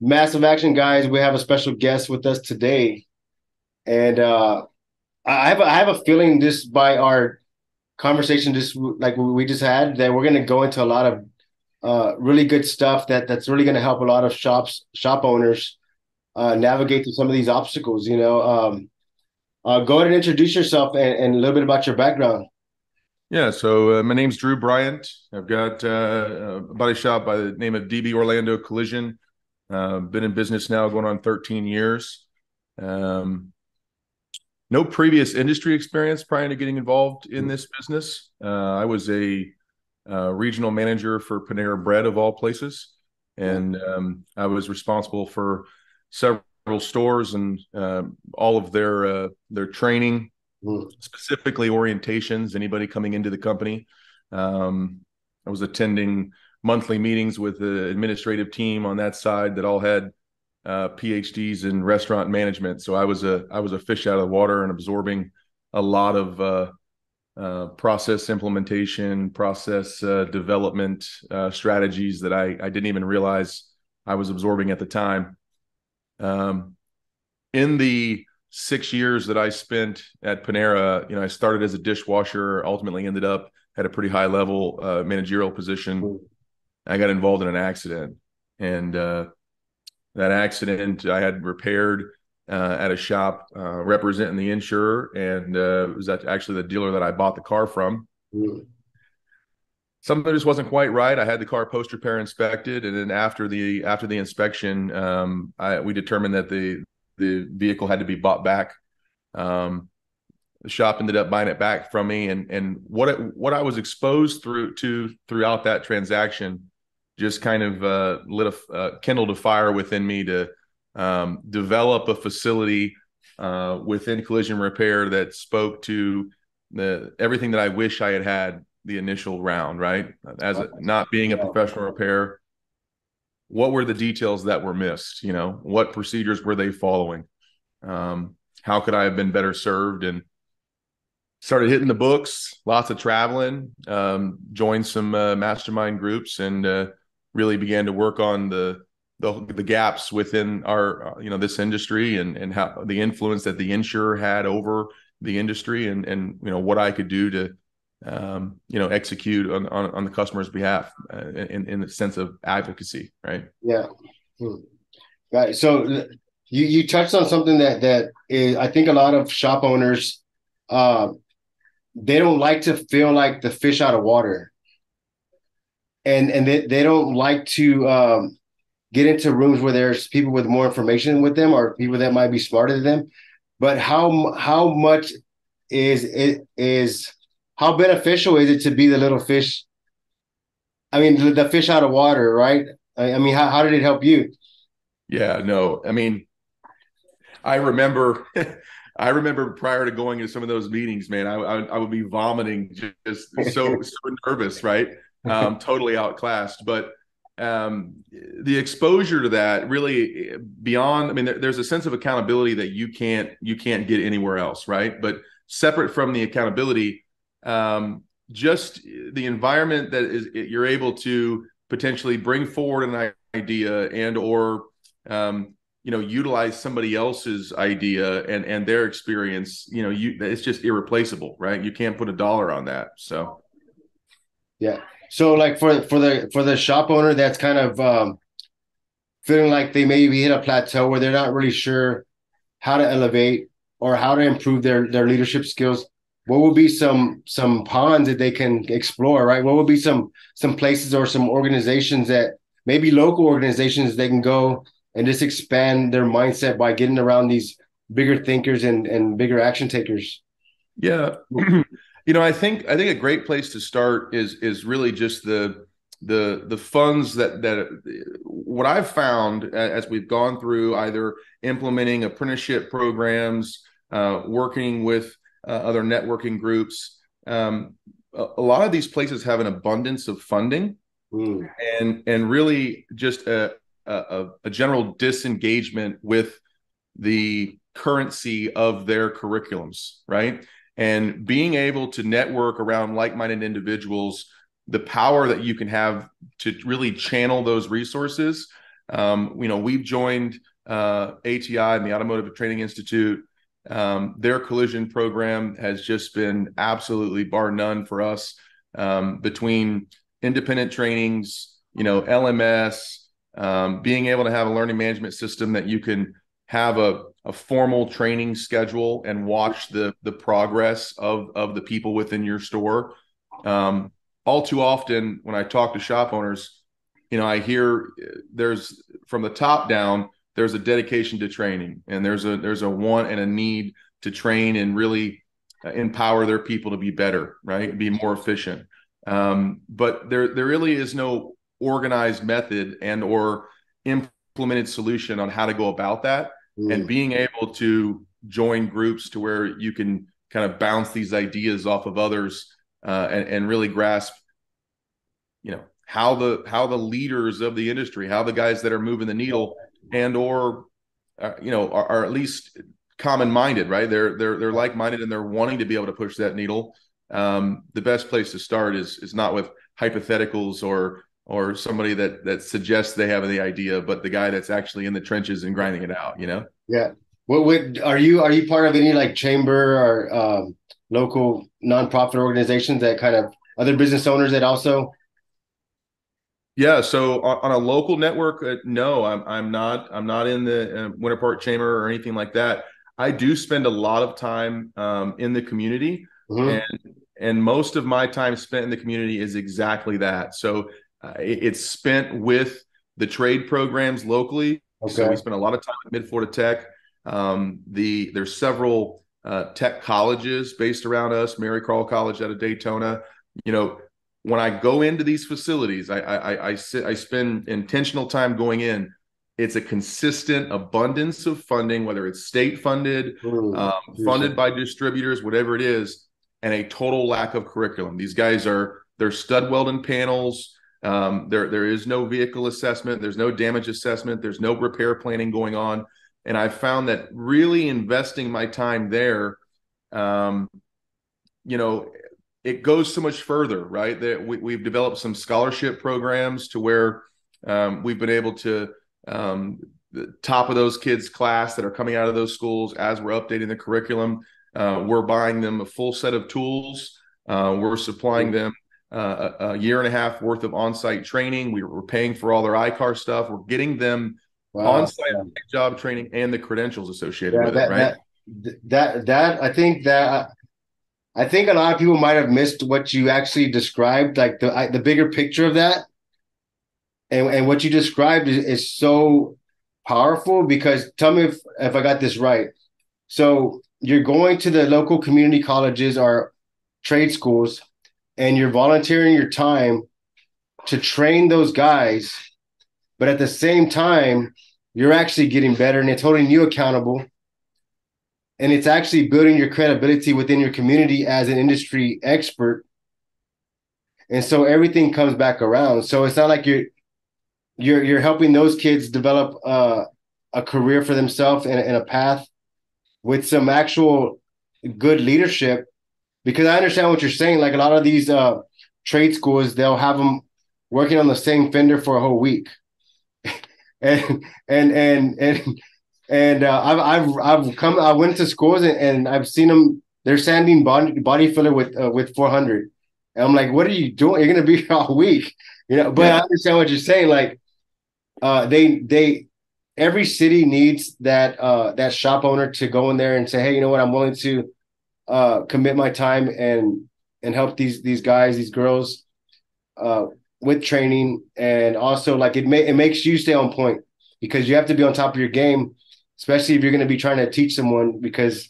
Massive action, guys. We have a special guest with us today, and I have a feeling just by our conversation, just like we just had, that we're going to go into a lot of really good stuff that's really going to help a lot of shop owners navigate through some of these obstacles. Go ahead and introduce yourself and a little bit about your background. Yeah, so my name's Drew Bryant. I've got a body shop by the name of DB Orlando Collision. Been in business now going on 13 years. Um, no previous industry experience prior to getting involved in this business. I was a regional manager for Panera Bread of all places, and I was responsible for several stores and all of their training, Mhm. specifically orientations, anybody coming into the company. I was attending monthly meetings with the administrative team on that side that all had PhDs in restaurant management. So I was a fish out of the water and absorbing a lot of process implementation, process development strategies that I didn't even realize I was absorbing at the time. Um, in the 6 years that I spent at Panera, I started as a dishwasher, ultimately ended up at a pretty high level managerial position. I got involved in an accident, and that accident I had repaired at a shop representing the insurer, and it was actually the dealer that I bought the car from. Something just wasn't quite right. I had the car post repair inspected, and then after the inspection, we determined that the vehicle had to be bought back. Um, the shop ended up buying it back from me, and what I was exposed throughout that transaction just kind of kindled a fire within me to develop a facility within collision repair that spoke to the everything that I wish I had had the initial round, right? As not being a professional repair, what were the details that were missed? What procedures were they following? How could I have been better served? And started hitting the books, lots of traveling, joined some mastermind groups, and really began to work on the gaps within our this industry, and how the influence that the insurer had over the industry, and what I could do to execute on the customer's behalf in the sense of advocacy, right? Yeah. Hmm. Right. So you touched on something that is, I think a lot of shop owners, uh, they don't like to feel like the fish out of water, and they don't like to get into rooms where there's people with more information with them or people that might be smarter than them. But how much is how beneficial is it to be the little fish? I mean, the fish out of water, right? I mean, how did it help you? Yeah, no, I mean, I remember, I remember prior to going to some of those meetings, man, I would be vomiting, just so nervous, right? Totally outclassed. But the exposure to that really beyond, I mean, there's a sense of accountability that you can't get anywhere else, right? But separate from the accountability, just the environment that is you're able to potentially bring forward an idea and or utilize somebody else's idea and their experience. It's just irreplaceable, right? You can't put a dollar on that. So Yeah. So like for the shop owner that's kind of feeling like they maybe hit a plateau where they're not really sure how to elevate or how to improve their leadership skills, what would be some ponds that they can explore, right? What would be some places or some organizations that maybe local organizations they can go and just expand their mindset by getting around these bigger thinkers and bigger action takers? yeah, I think a great place to start is really just the funds that what I've found as we've gone through either implementing apprenticeship programs, working with other networking groups. A lot of these places have an abundance of funding, Mm. and really just a general disengagement with the currency of their curriculums, right? And being able to network around like-minded individuals, the power that you can have to really channel those resources We've joined ATI and the Automotive Training Institute. Their collision program has just been absolutely bar none for us, between independent trainings, LMS, being able to have a learning management system that you can have a formal training schedule and watch the progress of the people within your store. All too often when I talk to shop owners, I hear there's, from the top down, there's a dedication to training, and there's a want and a need to train and really empower their people to be better, right? Be more efficient. But there really is no organized method and or implemented solution on how to go about that. And being able to join groups to where you can kind of bounce these ideas off of others, and really grasp, how the leaders of the industry, how the guys that are moving the needle and or are at least common-minded, right? They're like-minded and they're wanting to be able to push that needle. The best place to start is not with hypotheticals or somebody that suggests they have the idea, but the guy that's actually in the trenches and grinding it out, Yeah. Are you part of any like chamber or local nonprofit organizations that kind of other business owners that also? Yeah, so on a local network, no, I'm not in the Winter Park Chamber or anything like that. I do spend a lot of time in the community, and most of my time spent in the community is exactly that. So it's spent with the trade programs locally. Okay. So we spend a lot of time at Mid-Florida Tech. There's several tech colleges based around us. Mary Carl College out of Daytona. When I go into these facilities, I spend intentional time going in. It's a consistent abundance of funding, whether it's state funded, funded by distributors, whatever it is, and a total lack of curriculum. These guys they're stud welding panels. There is no vehicle assessment. There's no damage assessment. There's no repair planning going on. And I found that really investing my time there, it goes so much further, right? That we've developed some scholarship programs to where we've been able to, the top of those kids' class that are coming out of those schools, as we're updating the curriculum, we're buying them a full set of tools. We're supplying them a year and a half worth of on-site training. We're paying for all their ICAR stuff. We're getting them on-site job training and the credentials associated with it, right? I think a lot of people might have missed what you actually described, like the bigger picture of that. And what you described is so powerful, because tell me if I got this right. So you're going to the local community colleges or trade schools, and you're volunteering your time to train those guys, but at the same time, you're actually getting better and it's holding you accountable. And it's actually building your credibility within your community as an industry expert. And so everything comes back around. So it's not like you're helping those kids develop a career for themselves and a path with some actual good leadership. Because I understand what you're saying. Like a lot of these trade schools, they'll have them working on the same fender for a whole week. and I went to schools and I've seen them. They're sanding body filler with 400, and I'm like, what are you doing? You're gonna be here all week, But yeah. I understand what you're saying. Like, every city needs that shop owner to go in there and say, hey, you know what? I'm willing to commit my time and help these guys, these girls, with training, and also like it makes you stay on point, because you have to be on top of your game, especially if you're going to be trying to teach someone, because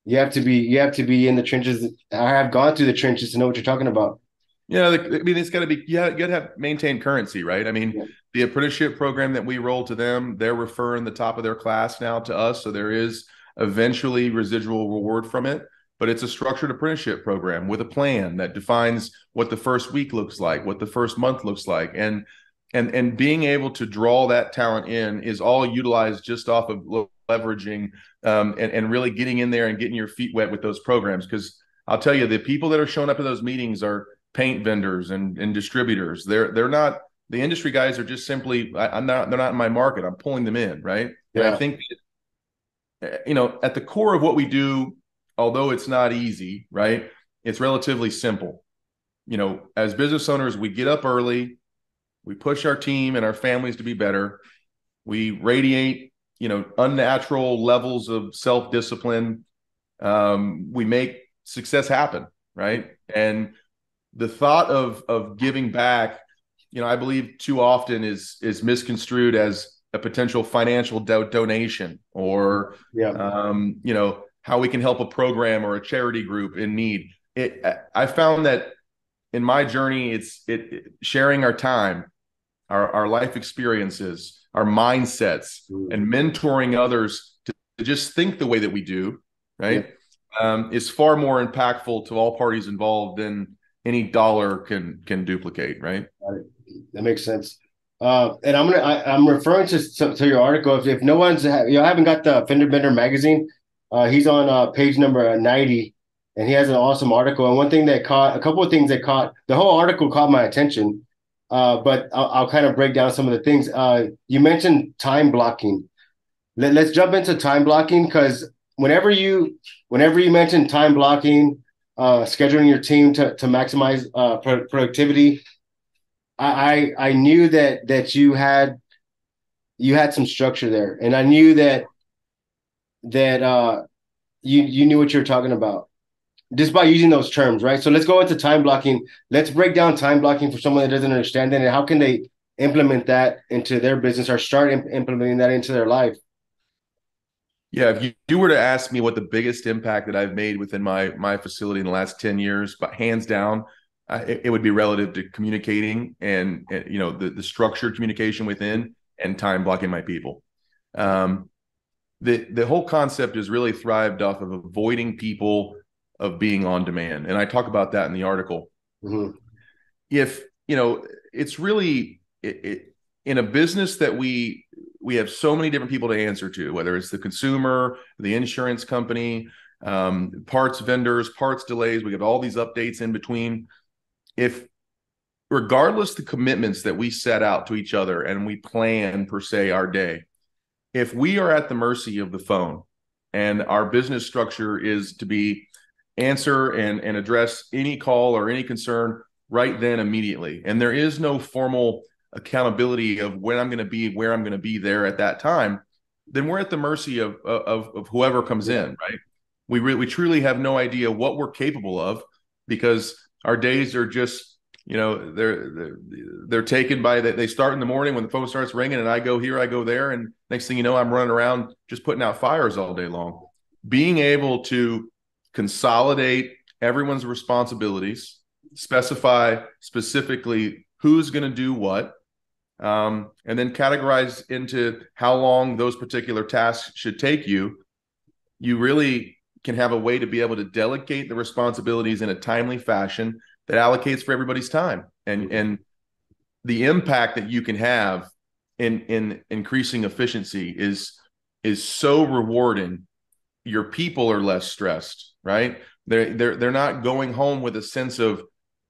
you have to be in the trenches. I have gone through the trenches to know what you're talking about. Yeah, it's got to be, you got to have maintain currency, right? I mean, the apprenticeship program that we roll to them, they're referring the top of their class now to us, so there is eventually residual reward from it. But it's a structured apprenticeship program with a plan that defines what the first week looks like, what the first month looks like, and being able to draw that talent in is all utilized just off of leveraging and really getting in there and getting your feet wet with those programs. Because I'll tell you, the people that are showing up in those meetings are paint vendors and distributors. They're not the industry guys are just simply, they're not in my market. I'm pulling them in, right? And I Yeah. think, at the core of what we do, although it's not easy, right? It's relatively simple. As business owners, we get up early, we push our team and our families to be better. We radiate, unnatural levels of self-discipline. We make success happen, right? And the thought of giving back, I believe too often is misconstrued as a potential financial donation, or Yeah. how we can help a program or a charity group in need. I found that in my journey, it's sharing our time, our life experiences, our mindsets, and mentoring others to just think the way that we do, right? Is far more impactful to all parties involved than any dollar can duplicate, right? That makes sense. And I'm referring to your article. If no one's you haven't got the Fender Bender magazine, he's on page number 90, and he has an awesome article. And a couple of things that caught the whole article caught my attention. But I'll kind of break down some of the things. You mentioned time blocking. Let's jump into time blocking, because whenever you mention time blocking, scheduling your team to maximize productivity, I knew that you had some structure there, and I knew that you knew what you were talking about just by using those terms, right? So let's go into time blocking. Let's break down time blocking for someone that doesn't understand it, and how can they implement that into their business, or start implementing that into their life. Yeah, if you were to ask me what the biggest impact that I've made within my facility in the last 10 years, but hands down, it would be relative to communicating and the structured communication within, and time blocking my people. The whole concept is really thrived off of avoiding people of being on demand, and I talk about that in the article. Mm-hmm. If it's really in a business that we have so many different people to answer to, whether it's the consumer, the insurance company, parts vendors, parts delays, we get all these updates in between. If regardless the commitments that we set out to each other and we plan per se our day, if we are at the mercy of the phone, and our business structure is to be answer and address any call or any concern right then immediately, and there is no formal accountability of when I'm going to be, where I'm going to be there at that time, then we're at the mercy of whoever comes in, right? We truly have no idea what we're capable of, because our days are just, they're taken by that. They start in the morning when the phone starts ringing, and I go here, I go there, and next thing you know, I'm running around just putting out fires all day long. Being able to consolidate everyone's responsibilities, specify specifically who's going to do what, and then categorize into how long those particular tasks should take you really can have a way to be able to delegate the responsibilities in a timely fashion that allocates for everybody's time. And the impact that you can have in increasing efficiency is so rewarding. Your people are less stressed, right? They're not going home with a sense of,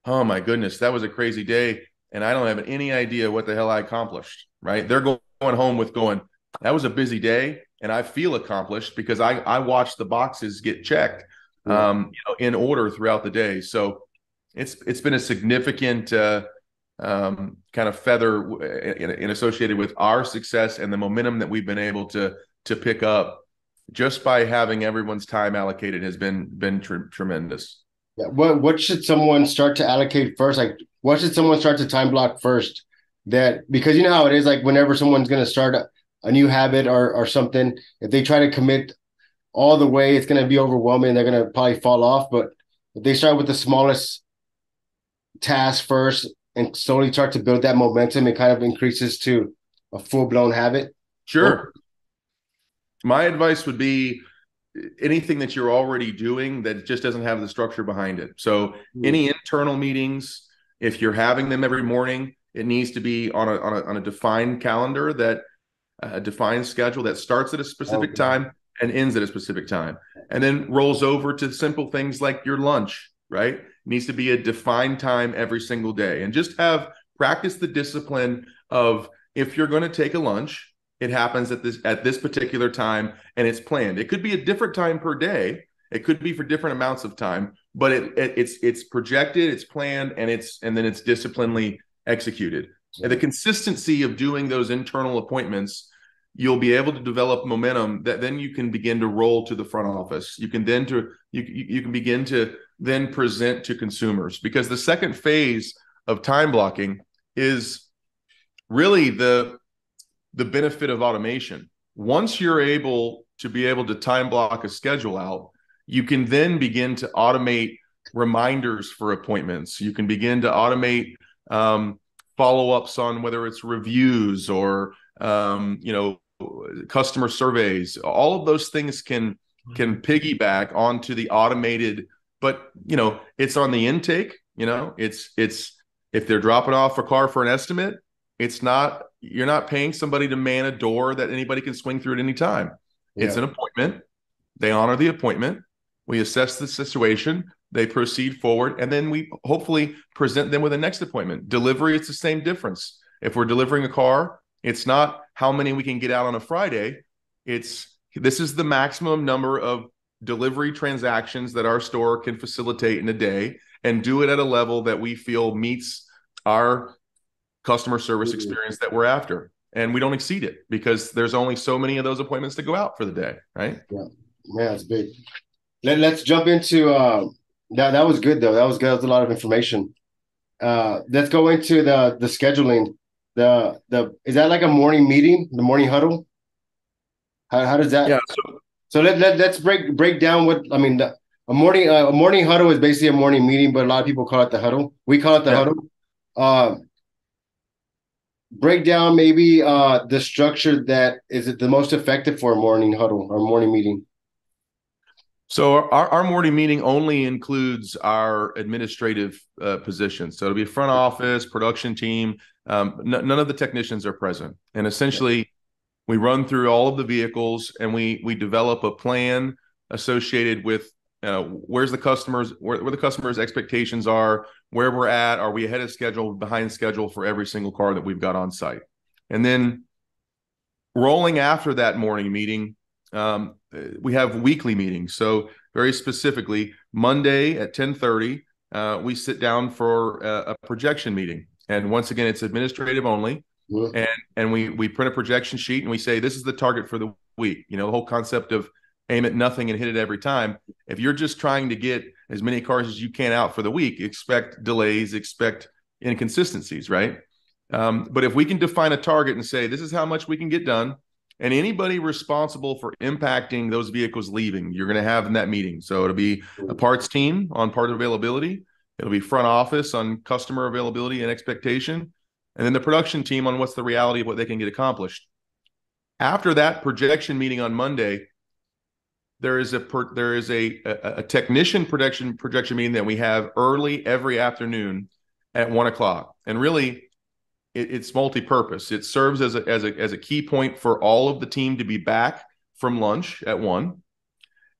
oh my goodness, that was a crazy day, and I don't have any idea what the hell I accomplished, right? They're going home with that was a busy day, and I feel accomplished because I watched the boxes get checked, in order throughout the day. So it's been a significant kind of feather in associated with our success and the momentum that we've been able to pick up just by having everyone's time allocated has been tremendous. Yeah. What should someone start to allocate first? Like, what should someone start to time block first? Because you know how it is, like whenever someone's going to start a new habit or something, if they try to commit all the way, it's going to be overwhelming. They're going to probably fall off. But if they start with the smallest task first and slowly start to build that momentum, it kind of increases to a full-blown habit. Sure. My advice would be anything that you're already doing that just doesn't have the structure behind it. So any internal meetings, if you're having them every morning, it needs to be on a defined calendar, that a defined schedule that starts at a specific time and ends at a specific time, and then rolls over to simple things like your lunch, right? It needs to be a defined time every single day, and just have practice the discipline of, if you're going to take a lunch, it happens at this particular time, and it's planned. It could be a different time per day. It could be for different amounts of time, but it's projected, it's planned, and then it's disciplinedly executed. And the consistency of doing those internal appointments, you'll be able to develop momentum that then you can begin to roll to the front office. You can begin to then present to consumers, because the second phase of time blocking is really the benefit of automation. Once you're able to time block a schedule out, you can then begin to automate reminders for appointments. You can begin to automate follow-ups on whether it's reviews or customer surveys. All of those things can piggyback onto the automated, but it's on the intake. It's if they're dropping off a car for an estimate, you're not paying somebody to man a door that anybody can swing through at any time. Yeah. It's an appointment. They honor the appointment. We assess the situation. They proceed forward, and then we hopefully present them with a next appointment. Delivery, it's the same difference. If we're delivering a car, it's not how many we can get out on a Friday. This is the maximum number of delivery transactions that our store can facilitate in a day, and do it at a level that we feel meets our customer service experience that we're after. And we don't exceed it, because there's only so many of those appointments to go out for the day, right? Yeah, it's big. Let's jump into that was good, though. That was good. That was a lot of information. Let's go into the scheduling. Is that like a morning meeting, the morning huddle? How does that? Yeah. So let's break down what I mean. A morning huddle is basically a morning meeting, but a lot of people call it the huddle. We call it the huddle. Break down maybe the structure that is it the most effective for a morning huddle or morning meeting. So our morning meeting only includes our administrative positions. So it'll be front office, production team. None of the technicians are present. And essentially, we run through all of the vehicles, and we develop a plan associated with where the customer's expectations are, where we're at, are we ahead of schedule, behind schedule for every single car that we've got on site. And then rolling after that morning meeting, we have weekly meetings. So very specifically, Monday at 10:30, we sit down for a projection meeting. And once again, it's administrative only. Yeah. And we print a projection sheet, and we say, this is the target for the week. The whole concept of aim at nothing and hit it every time. If you're just trying to get as many cars as you can out for the week, expect delays, expect inconsistencies, right? But if we can define a target and say, this is how much we can get done, and anybody responsible for impacting those vehicles leaving, you're going to have in that meeting. So it'll be a parts team on part availability. It'll be front office on customer availability and expectation. And then the production team on what's the reality of what they can get accomplished. After that projection meeting on Monday, there is a technician projection meeting that we have early every afternoon at 1:00. And really, it's multi-purpose. It serves as a key point for all of the team to be back from lunch at 1:00.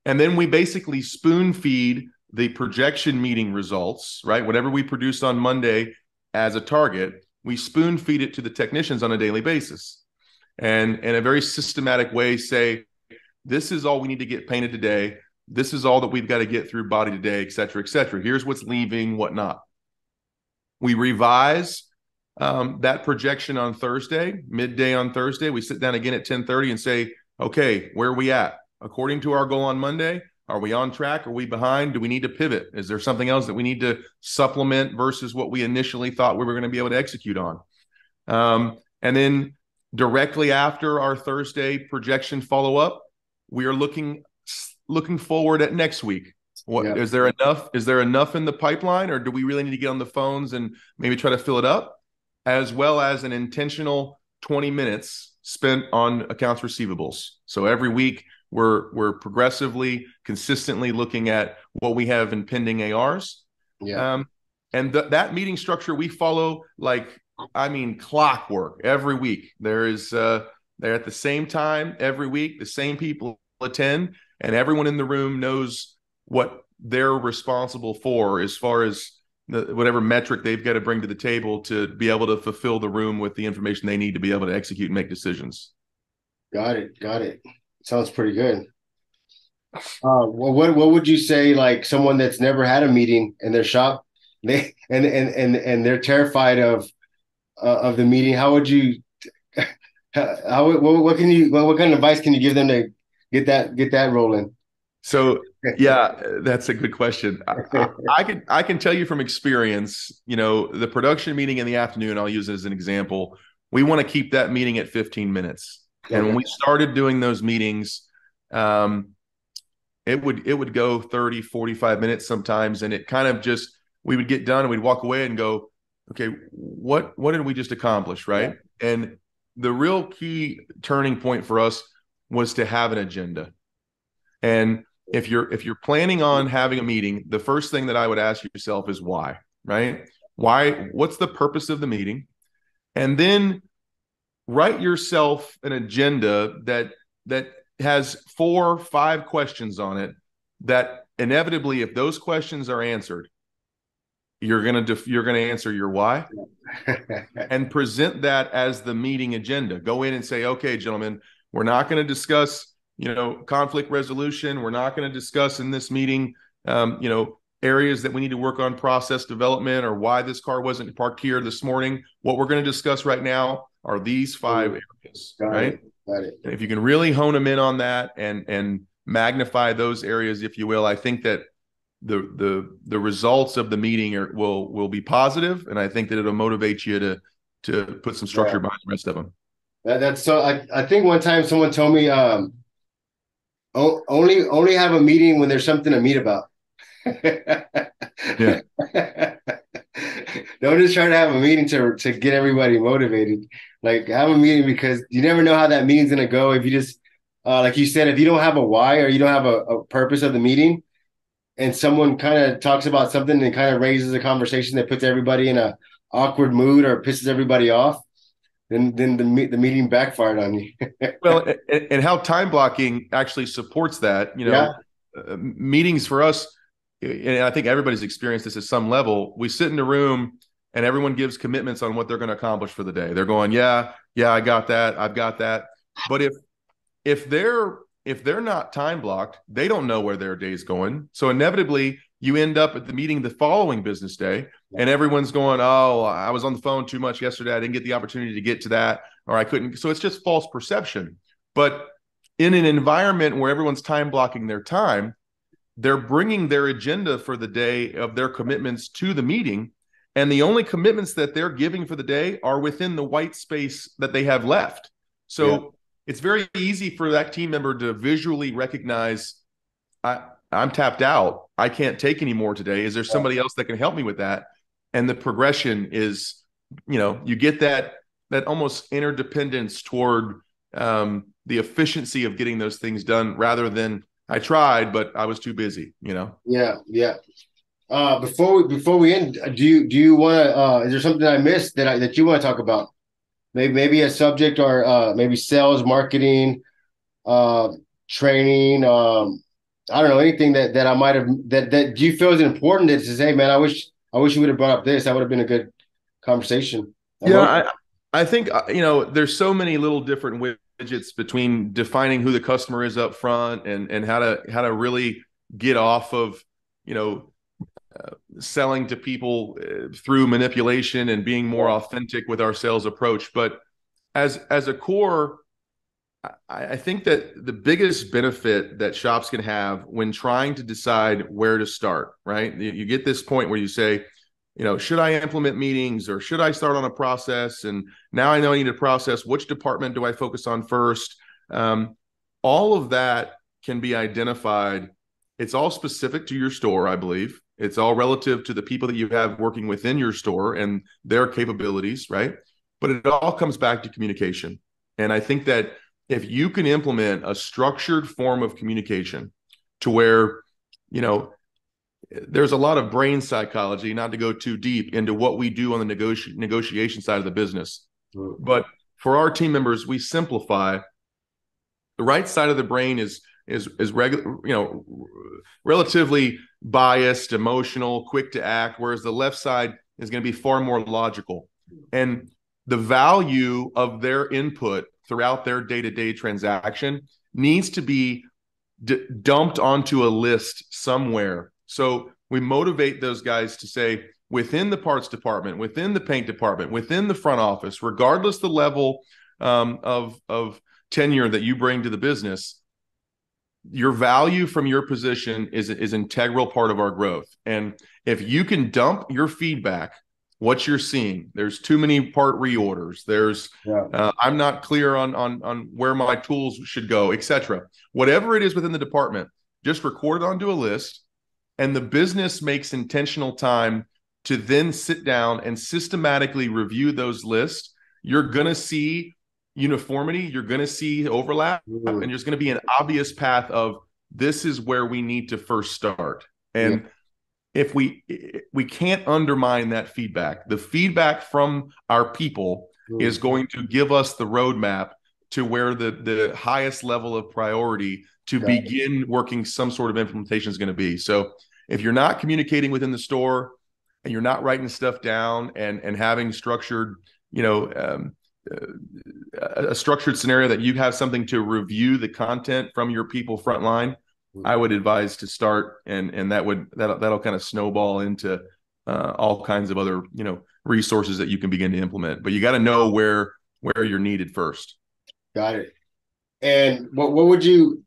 And then we basically spoon feed the projection meeting results, right? Whatever we produced on Monday as a target, we spoon feed it to the technicians on a daily basis. And in a very systematic way, say, this is all we need to get painted today. This is all that we've got to get through body today, et cetera, et cetera. Here's what's leaving, whatnot. We revise that projection on Thursday, midday on Thursday. We sit down again at 10:30 and say, okay, where are we at? According to our goal on Monday, are we on track? Are we behind? Do we need to pivot? Is there something else that we need to supplement versus what we initially thought we were going to be able to execute on? And then directly after our Thursday projection follow-up, we are looking forward at next week. Is there enough in the pipeline, or do we really need to get on the phones and maybe try to fill it up? As well as an intentional 20 minutes spent on accounts receivables. So every week we're progressively, consistently looking at what we have in pending ARs. Yeah. And that meeting structure we follow clockwork every week. They're at the same time every week, the same people attend, and everyone in the room knows what they're responsible for as far as whatever metric they've got to bring to the table to be able to fulfill the room with the information they need to be able to execute and make decisions. Got it. Got it. Sounds pretty good. Well, what would you say, like someone that's never had a meeting in their shop, and they're terrified of the meeting? How would you what can you what kind of advice can you give them to get that rolling? So yeah, that's a good question. I can tell you from experience, the production meeting in the afternoon, I'll use it as an example. We want to keep that meeting at 15 minutes. Okay. And when we started doing those meetings, it would go 30, 45 minutes sometimes. And it kind of just, we would get done and we'd walk away and go, okay, what did we just accomplish? Right. Yeah. And the real key turning point for us was to have an agenda. And if you're planning on having a meeting, the first thing that I would ask yourself is why, right? Why? What's the purpose of the meeting? And then write yourself an agenda that has 4 or 5 questions on it that inevitably, if those questions are answered, you're gonna answer your why and present that as the meeting agenda. Go in and say, okay, gentlemen, we're not going to discuss conflict resolution. We're not going to discuss in this meeting, areas that we need to work on process development or why this car wasn't parked here this morning. What we're going to discuss right now are these 5 areas, right? Got it. And if you can really hone them in on that and magnify those areas, if you will, I think that the results of the meeting will be positive, and I think that it'll motivate you to put some structure behind the rest of them. That's so. I think one time someone told me only have a meeting when there's something to meet about. Yeah. Don't just try to have a meeting to get everybody motivated. Like, have a meeting because you never know how that meeting's gonna go. If you just like you said, if you don't have a why or you don't have a purpose of the meeting, and someone kind of talks about something and kind of raises a conversation that puts everybody in a awkward mood or pisses everybody off, then the meeting backfired on you. Well, and how time blocking actually supports that, meetings for us, and I think everybody's experienced this at some level. We sit in a room and everyone gives commitments on what they're going to accomplish for the day. They're going, yeah, I got that. I've got that. But if they're not time blocked, they don't know where their day's going. So inevitably, you end up at the meeting the following business day, and everyone's going, oh, I was on the phone too much yesterday. I didn't get the opportunity to get to that, or I couldn't. So it's just false perception. But in an environment where everyone's time blocking their time, they're bringing their agenda for the day of their commitments to the meeting. And the only commitments that they're giving for the day are within the white space that they have left. So it's very easy for that team member to visually recognize, I'm tapped out. I can't take any more today. Is there somebody else that can help me with that? And the progression is, you get that almost interdependence toward the efficiency of getting those things done rather than I tried, but I was too busy, Yeah. Before we end, do you want to? Is there something I missed that you want to talk about? Maybe a subject or maybe sales, marketing, training. I don't know, anything that I might have that do you feel is important that to say, man, I wish you would have brought up this. That would have been a good conversation. I think there's so many little different widgets between defining who the customer is up front and how to really get off of selling to people through manipulation and being more authentic with our sales approach. But as a core, I think that the biggest benefit that shops can have when trying to decide where to start, right? You get this point where you say, should I implement meetings or should I start on a process? And now I know I need a process. Which department do I focus on first? All of that can be identified. It's all specific to your store, I believe. It's all relative to the people that you have working within your store and their capabilities, right? But it all comes back to communication. And I think that if you can implement a structured form of communication to where, there's a lot of brain psychology, not to go too deep into what we do on the negotiation side of the business. But for our team members, we simplify. The right side of the brain is is regular, relatively biased, emotional, quick to act, whereas the left side is going to be far more logical. And the value of their input throughout their day-to-day transaction needs to be dumped onto a list somewhere. So we motivate those guys to say, within the parts department, within the paint department, within the front office, regardless the level of tenure that you bring to the business, your value from your position is integral part of our growth. And if you can dump your feedback, what you're seeing, there's too many part reorders, there's I'm not clear on where my tools should go, etc. Whatever it is within the department, just record it onto a list, and the business makes intentional time to then sit down and systematically review those lists. You're going to see uniformity, you're going to see overlap, and there's going to be an obvious path of this is where we need to first start. And if we can't undermine that feedback, the feedback from our people is going to give us the roadmap to where the highest level of priority to begin working some sort of implementation is going to be. So if you're not communicating within the store and you're not writing stuff down and having structured, a structured scenario that you have something to review the content from your people frontline, I would advise to start, and that'll kind of snowball into all kinds of other resources that you can begin to implement. But you got to know where you're needed first. Got it. And what would you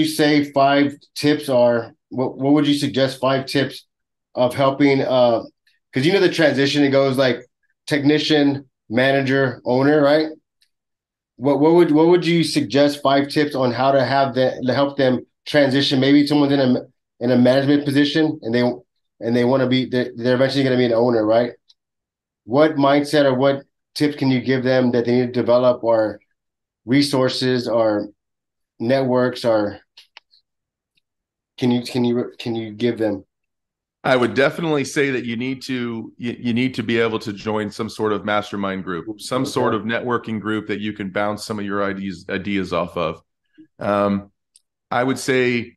say 5 tips are? What would you suggest 5 tips of helping? Because the transition, it goes like technician, manager, owner, right? What would you suggest 5 tips on how to have that to help them transition? Maybe someone's in a management position and they want to be, they're eventually going to be an owner, right? What mindset or what tips can you give them that they need to develop, or resources or networks, or can you give them? I would definitely say that you need to be able to join some sort of mastermind group, some sort of networking group that you can bounce some of your ideas off of. I would say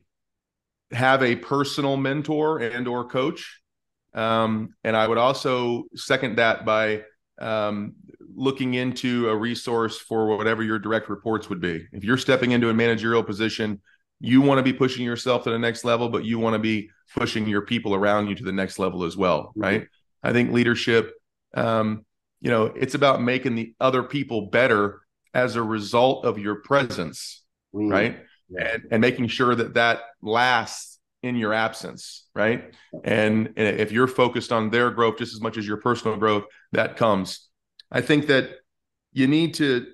have a personal mentor and or coach. And I would also second that by looking into a resource for whatever your direct reports would be. If you're stepping into a managerial position, you want to be pushing yourself to the next level, but you want to be pushing your people around you to the next level as well, right? I think leadership, it's about making the other people better as a result of your presence, right? Yeah. And making sure that lasts in your absence, right? And if you're focused on their growth just as much as your personal growth, that comes. I think that you need to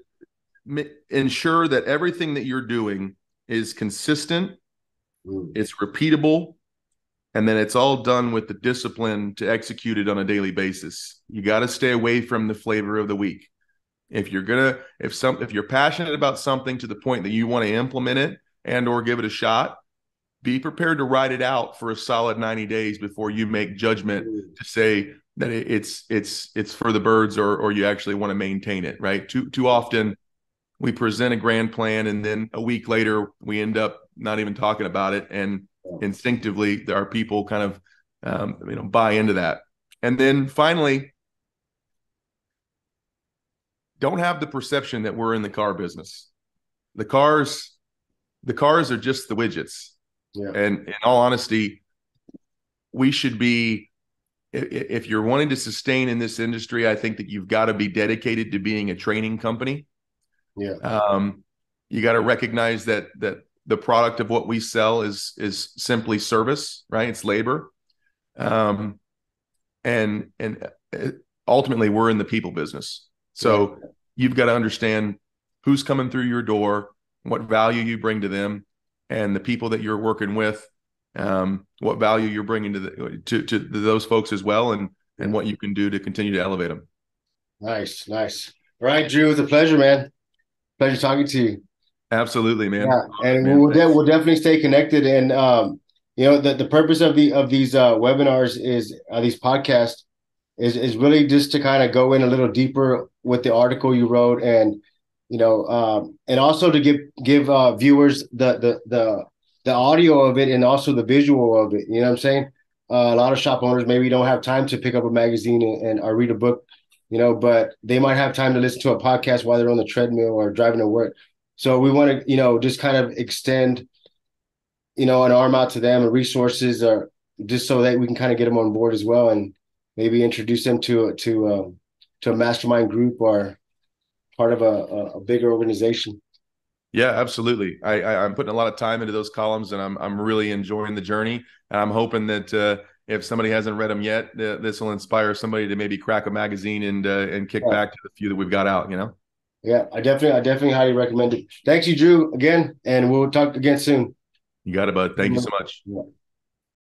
ensure that everything that you're doing is consistent, it's repeatable, and then it's all done with the discipline to execute it on a daily basis. You got to stay away from the flavor of the week. If you're passionate about something to the point that you want to implement it and or give it a shot, be prepared to ride it out for a solid 90 days before you make judgment to say that it's for the birds or you actually want to maintain it, right? Too often we present a grand plan and then a week later we end up not even talking about it, and instinctively our people kind of buy into that. And then finally, don't have the perception that we're in the car business. The cars are just the widgets. Yeah. And in all honesty, we should be, if you're wanting to sustain in this industry, I think that you've got to be dedicated to being a training company. Yeah. You got to recognize that the product of what we sell is simply service, right? It's labor. And ultimately we're in the people business. So you've got to understand who's coming through your door, what value you bring to them, and the people that you're working with, what value you're bringing to those folks as well, and what you can do to continue to elevate them. Nice. All right, Drew, it was a pleasure, man. Pleasure talking to you. Absolutely, man. Yeah, and man, we'll definitely stay connected. And the purpose of these webinars is these podcasts is really just to kind of go in a little deeper with the article you wrote and and also to give viewers the audio of it and also the visual of it. You know what I'm saying? A lot of shop owners maybe don't have time to pick up a magazine and or read a book, but they might have time to listen to a podcast while they're on the treadmill or driving to work. So we want to, just kind of extend, an arm out to them and resources, or just so that we can kind of get them on board as well, and maybe introduce them to a mastermind group or part of a bigger organization. Yeah, absolutely. I'm putting a lot of time into those columns, and I'm really enjoying the journey. And I'm hoping that if somebody hasn't read them yet, this will inspire somebody to maybe crack a magazine and kick back to the few that we've got out. Yeah, I definitely highly recommend it. Thanks you, Drew, again, and we'll talk again soon. You got it, bud. Thank you so much. Yeah.